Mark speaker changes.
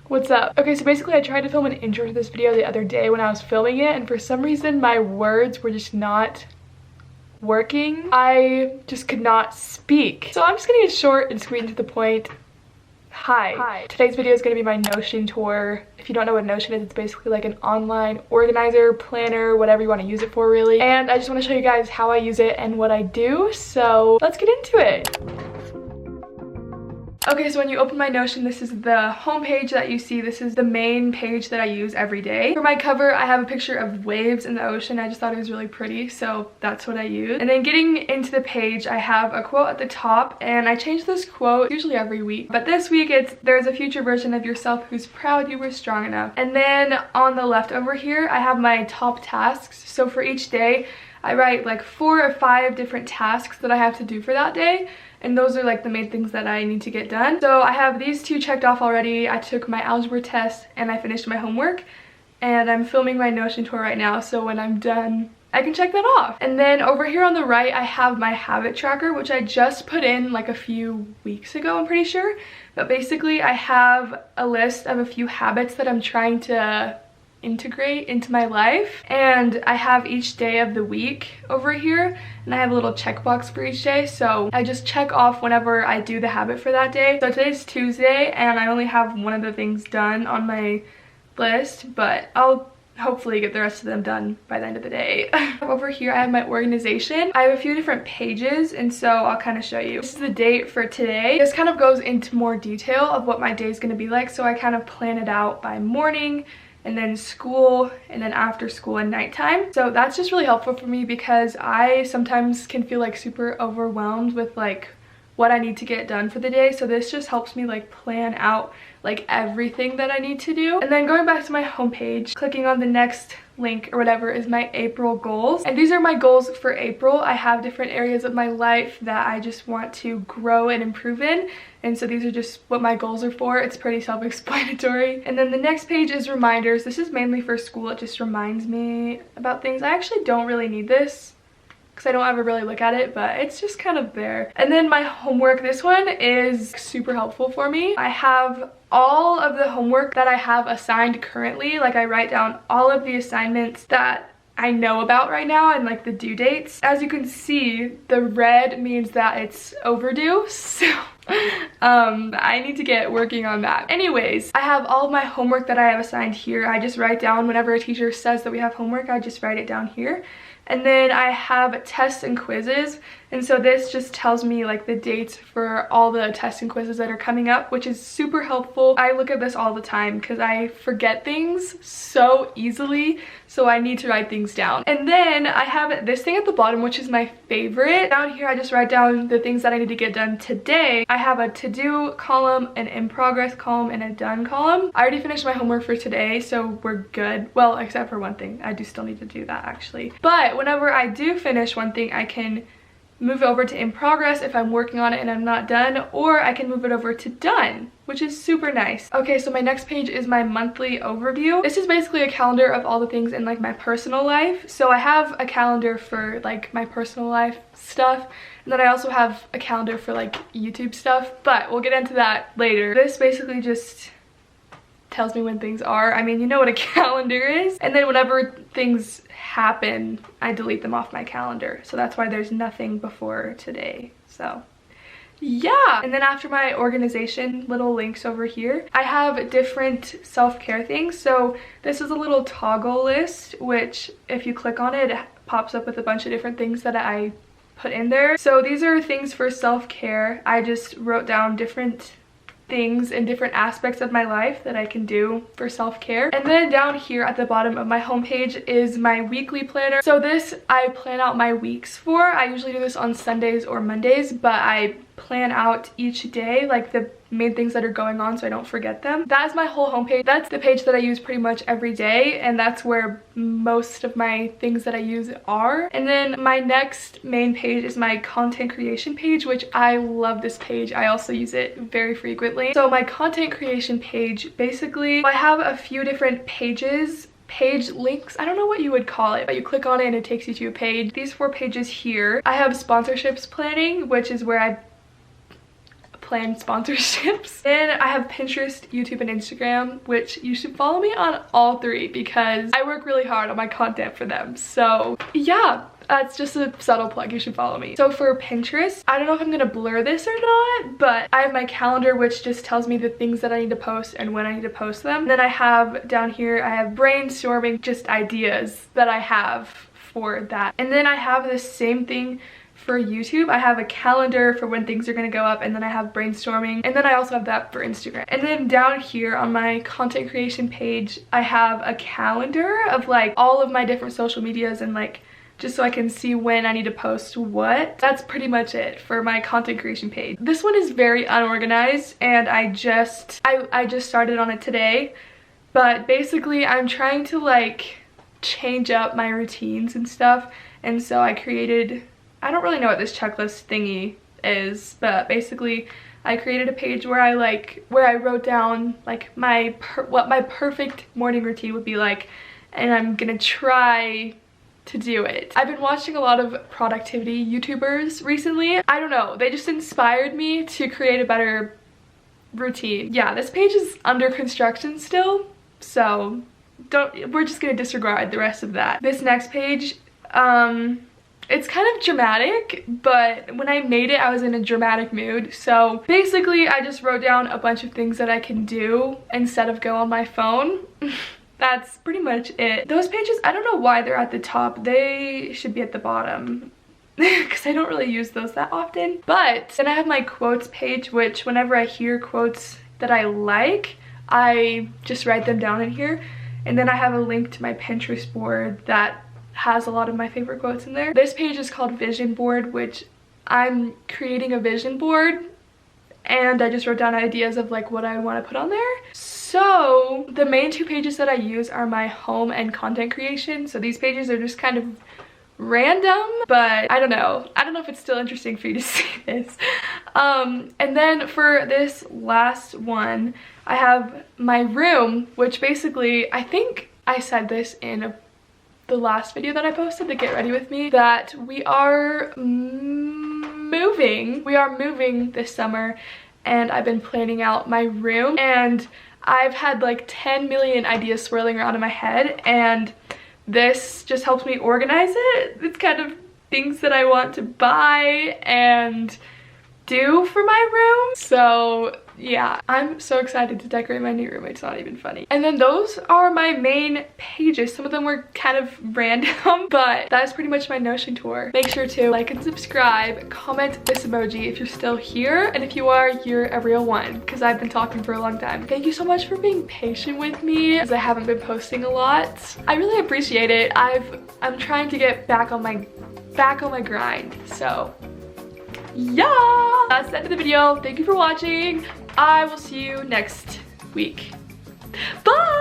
Speaker 1: What's up? Okay, so basically I tried to film an intro to this video the other day when I was filming it, and for some reason my words were just not working. I just could not speak. So I'm just gonna get short and sweet and to the point. Hi. Today's video is going to be my Notion tour. If you don't know what Notion is, it's basically like an online organizer, planner, whatever you want to use it for really. And I just want to show you guys how I use it and what I do. So let's get into it. Okay, so when you open my Notion, this is the home page that you see. This is the main page that I use every day. For my cover, I have a picture of waves in the ocean. I just thought it was really pretty, so that's what I use. And then getting into the page, I have a quote at the top, and I change this quote usually every week. But this week, it's, "There's a future version of yourself who's proud you were strong enough." And then on the left over here, I have my top tasks. So for each day, I write like 4 or 5 different tasks that I have to do for that day. And those are like the main things that I need to get done. So I have these 2 checked off already. I took my algebra test and I finished my homework. And I'm filming my Notion tour right now, so when I'm done, I can check that off. And then over here on the right, I have my habit tracker, which I just put in like a few weeks ago, I'm pretty sure. But basically, I have a list of a few habits that I'm trying to integrate into my life, and I have each day of the week over here, and I have a little checkbox for each day, so I just check off whenever I do the habit for that day. So today's Tuesday and I only have one of the things done on my list, but I'll hopefully get the rest of them done by the end of the day. Over here I have my organization. I have a few different pages, and so I'll kind of show you. This is the date for today. This kind of goes into more detail of what my day is going to be like, so I kind of plan it out by morning, and then school, and then after school and nighttime. So that's just really helpful for me because I sometimes can feel like super overwhelmed with like what I need to get done for the day. So this just helps me like plan out like everything that I need to do. And then going back to my homepage, clicking on the next link or whatever is my April goals. And these are my goals for April. I have different areas of my life that I just want to grow and improve in. And so these are just what my goals are for. It's pretty self-explanatory. And then the next page is reminders. This is mainly for school. It just reminds me about things. I actually don't really need this because I don't ever really look at it, but it's just kind of there. And then my homework, this one is super helpful for me. I have all of the homework that I have assigned currently. Like I write down all of the assignments that I know about right now and like the due dates. As you can see, the red means that it's overdue, so I need to get working on that. Anyways, I have all of my homework that I have assigned here. I just write down whenever a teacher says that we have homework, I just write it down here. And then I have tests and quizzes, and so this just tells me like the dates for all the tests and quizzes that are coming up, which is super helpful. I look at this all the time because I forget things so easily, so I need to write things down. And then I have this thing at the bottom, which is my favorite. Down here I just write down the things that I need to get done today. I have a to-do column, an in progress column, and a done column. I already finished my homework for today, so we're good. Well, except for one thing. I do still need to do that actually. But whenever I do finish one thing, I can move it over to in progress if I'm working on it and I'm not done, or I can move it over to done, which is super nice. Okay, so my next page is my monthly overview. This is basically a calendar of all the things in like my personal life. So I have a calendar for like my personal life stuff, and then I also have a calendar for like YouTube stuff, but we'll get into that later. This basically just tells me when things are. I mean, you know what a calendar is. And then whenever things happen, I delete them off my calendar. So that's why there's nothing before today. So yeah. And then after my organization, little links over here, I have different self-care things. So this is a little toggle list, which if you click on it, it pops up with a bunch of different things that I put in there. So these are things for self-care. I just wrote down different things in different aspects of my life that I can do for self-care. And then down here at the bottom of my homepage is my weekly planner. So this I plan out my weeks for. I usually do this on Sundays or Mondays, but I plan out each day like the main things that are going on so I don't forget them. That is my whole homepage. That's the page that I use pretty much every day, and that's where most of my things that I use are. And then my next main page is my content creation page, which I love this page. I also use it very frequently. So my content creation page, basically I have a few different pages, page links, I don't know what you would call it, but you click on it and it takes you to a page. These 4 pages here, I have sponsorships planning, which is where I plan sponsorships. Then I have Pinterest, YouTube, and Instagram, which you should follow me on all three because I work really hard on my content for them. So yeah, that's just a subtle plug. You should follow me. So for Pinterest, I don't know if I'm gonna blur this or not, but I have my calendar, which just tells me the things that I need to post and when I need to post them. And then I have down here, I have brainstorming, just ideas that I have for that. And then I have the same thing for YouTube. I have a calendar for when things are gonna go up, and then I have brainstorming, and then I also have that for Instagram. And then down here on my content creation page, I have a calendar of like all of my different social medias and like just so I can see when I need to post what. That's pretty much it for my content creation page. This one is very unorganized, and I just started on it today, but basically I'm trying to like change up my routines and stuff, and so I created, I don't really know what this checklist thingy is, but basically I created a page where I wrote down like what my perfect morning routine would be like, and I'm gonna try to do it. I've been watching a lot of productivity YouTubers recently. I don't know, they just inspired me to create a better routine. Yeah, this page is under construction still, so we're just gonna disregard the rest of that. This next page, it's kind of dramatic, but when I made it, I was in a dramatic mood. So basically, I just wrote down a bunch of things that I can do instead of go on my phone. That's pretty much it. Those pages, I don't know why they're at the top. They should be at the bottom because I don't really use those that often. But then I have my quotes page, which whenever I hear quotes that I like, I just write them down in here. And then I have a link to my Pinterest board that has a lot of my favorite quotes in there. This page is called Vision Board, which I'm creating a vision board, and I just wrote down ideas of like what I want to put on there. So the main two pages that I use are my home and content creation. So these pages are just kind of random, but I don't know if it's still interesting for you to see this. And then for this last one, I have my room, which basically, I think I said this in the last video that I posted, the Get Ready With Me, that we are moving. We are moving this summer, and I've been planning out my room, and I've had like 10 million ideas swirling around in my head, and this just helps me organize it. It's kind of things that I want to buy and do for my room. So yeah, I'm so excited to decorate my new room. It's not even funny. And then those are my main pages. Some of them were kind of random, but that is pretty much my Notion tour. Make sure to like and subscribe, comment this emoji if you're still here, and if you are, you're a real one, because I've been talking for a long time. Thank you so much for being patient with me, as I haven't been posting a lot. I really appreciate it. I'm trying to get back on my grind. So yeah, that's the end of the video. Thank you for watching. I will see you next week. Bye!